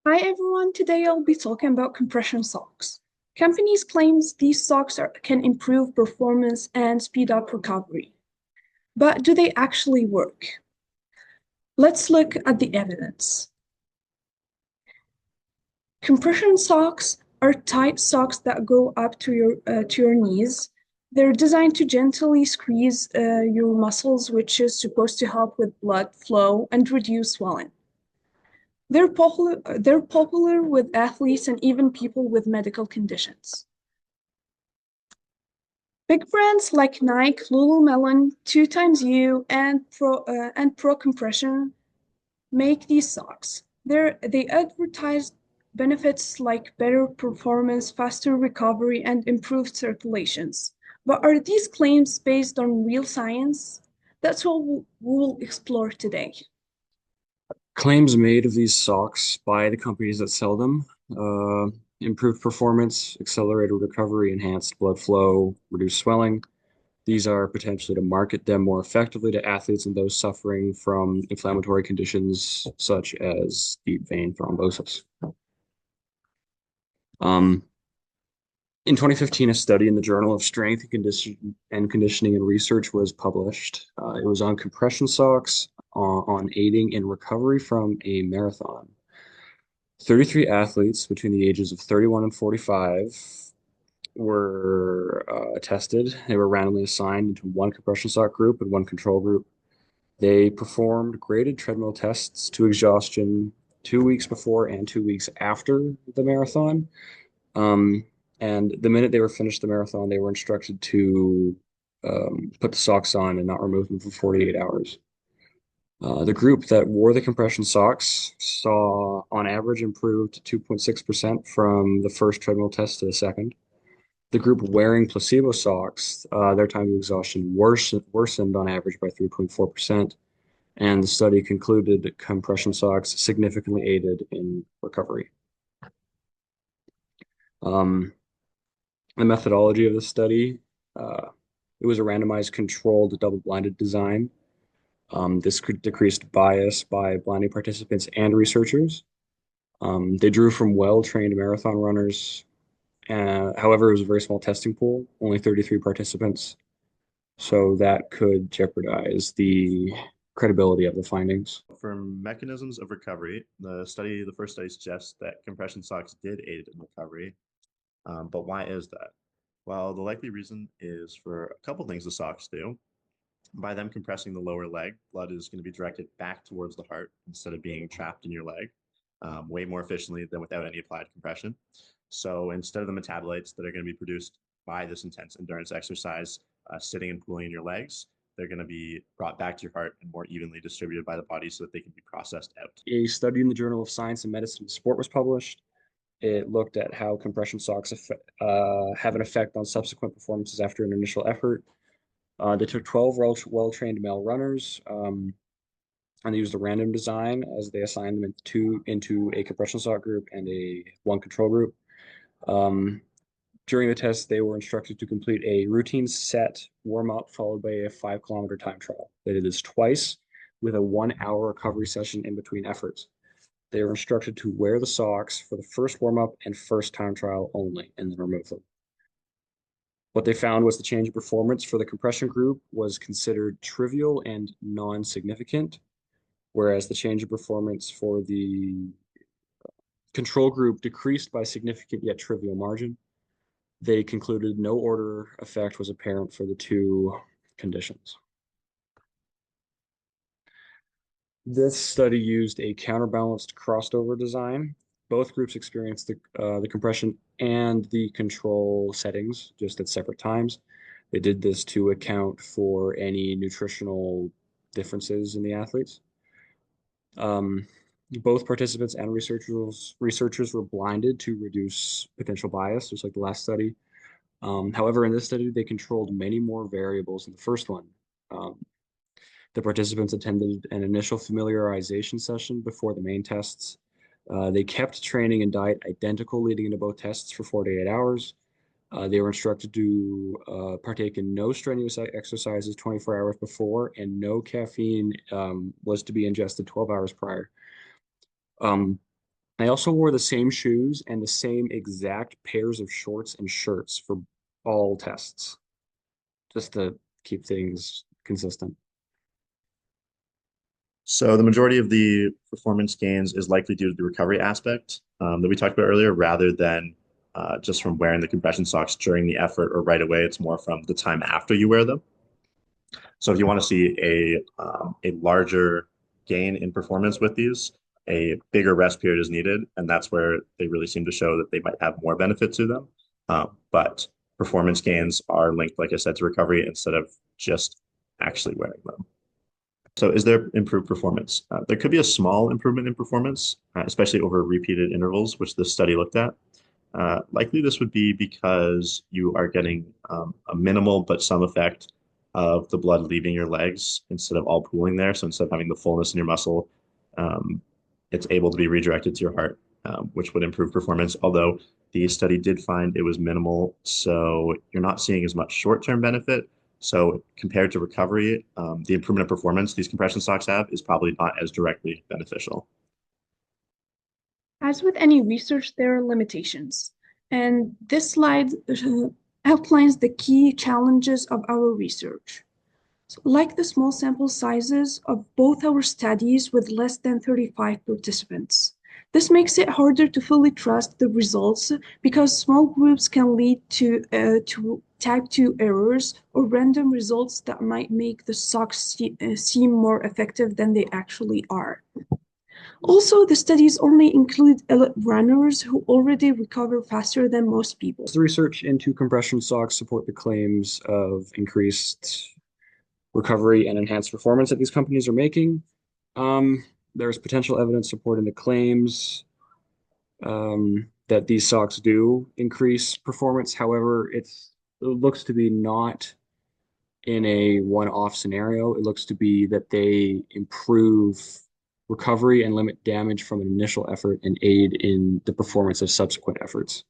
Hi everyone, today I'll be talking about compression socks. Companies claims these can improve performance and speed up recovery. But do they actually work? Let's look at the evidence. Compression socks are tight socks that go up to your knees. They're designed to gently squeeze your muscles, which is supposed to help with blood flow and reduce swelling. They're popular with athletes and even people with medical conditions. Big brands like Nike, Lululemon, 2XU, and Pro Compression make these socks. They advertise benefits like better performance, faster recovery, and improved circulations. But are these claims based on real science? That's what we'll explore today. Claims made of these socks by the companies that sell them, uh, improved performance, accelerated recovery, enhanced blood flow, reduced swelling. These are potentially to market them more effectively to athletes and those suffering from inflammatory conditions such as deep vein thrombosis. Um, in 2015, a study in the Journal of Strength and Conditioning and Research was published. It was on compression socks on aiding in recovery from a marathon. 33 athletes between the ages of 31 and 45 were tested. They were randomly assigned into one compression sock group and one control group. They performed graded treadmill tests to exhaustion 2 weeks before and 2 weeks after the marathon. Um, and the minute they were finished the marathon, they were instructed to put the socks on and not remove them for 48 hours. The group that wore the compression socks saw, on average, improved 2.6% from the first treadmill test to the second. The group wearing placebo socks, their time to exhaustion worsened on average by 3.4%, and the study concluded that compression socks significantly aided in recovery. Um, the methodology of the study, uh, it was a randomized controlled double-blinded design. This could decreased bias by blinding participants and researchers. They drew from well-trained marathon runners. However, it was a very small testing pool, only 33 participants, so that could jeopardize the credibility of the findings. For mechanisms of recovery, the first study suggests that compression socks did aid in recovery. But why is that? Well, the likely reason is for a couple things the socks do. By them compressing the lower leg, blood is going to be directed back towards the heart instead of being trapped in your leg, way more efficiently than without any applied compression. So instead of the metabolites that are going to be produced by this intense endurance exercise, sitting and pooling in your legs, they're going to be brought back to your heart and more evenly distributed by the body so that they can be processed out. A study in the Journal of Science and Medicine and Sport was published. It looked at how compression socks have an effect on subsequent performances after an initial effort. They took 12 well-trained male runners, and they used a random design as they assigned them into a compression sock group and a one control group. Um, During the test, they were instructed to complete a routine set warm up followed by a 5 kilometer time trial. They did this twice with a 1 hour recovery session in between efforts. They were instructed to wear the socks for the first warm up and first time trial only and then remove them. What they found was the change in performance for the compression group was considered trivial and non-significant, whereas the change in performance for the control group decreased by significant yet trivial margin. They concluded no order effect was apparent for the two conditions. This study used a counterbalanced crossover design. Both groups experienced the compression and the control settings just at separate times. They did this to account for any nutritional differences in the athletes. Um, Both participants and researchers were blinded to reduce potential bias, just like the last study. However, in this study, they controlled many more variables than the first one. Um, the participants attended an initial familiarization session before the main tests. They kept training and diet identical leading into both tests for 48 hours. They were instructed to partake in no strenuous exercises 24 hours before, and no caffeine was to be ingested 12 hours prior. Um, I also wore the same shoes and the same exact pairs of shorts and shirts for all tests, just to keep things consistent. So the majority of the performance gains is likely due to the recovery aspect that we talked about earlier, rather than just from wearing the compression socks during the effort or right away. It's more from the time after you wear them. So if you want to see a larger gain in performance with these, a bigger rest period is needed, and that's where they really seem to show that they might have more benefit to them. But performance gains are linked, like I said, to recovery instead of just actually wearing them. So is there improved performance? There could be a small improvement in performance, especially over repeated intervals, which this study looked at. Likely this would be because you are getting a minimal but some effect of the blood leaving your legs instead of all pooling there. So instead of having the fullness in your muscle, um, it's able to be redirected to your heart, which would improve performance. Although the study did find it was minimal, so you're not seeing as much short-term benefit. So compared to recovery, the improvement of performance these compression socks have is probably not as directly beneficial. As with any research, there are limitations, and this slide outlines the key challenges of our research. So, like the small sample sizes of both our studies with less than 35 participants, this makes it harder to fully trust the results because small groups can lead to type 2 errors or random results that might make the socks seem more effective than they actually are. Also, the studies only include elite runners who already recover faster than most people. The research into compression socks support the claims of increased recovery and enhanced performance that these companies are making. There's potential evidence supporting the claims that these socks do increase performance. However, it looks to be not in a one-off scenario. It looks to be that they improve recovery and limit damage from an initial effort and aid in the performance of subsequent efforts.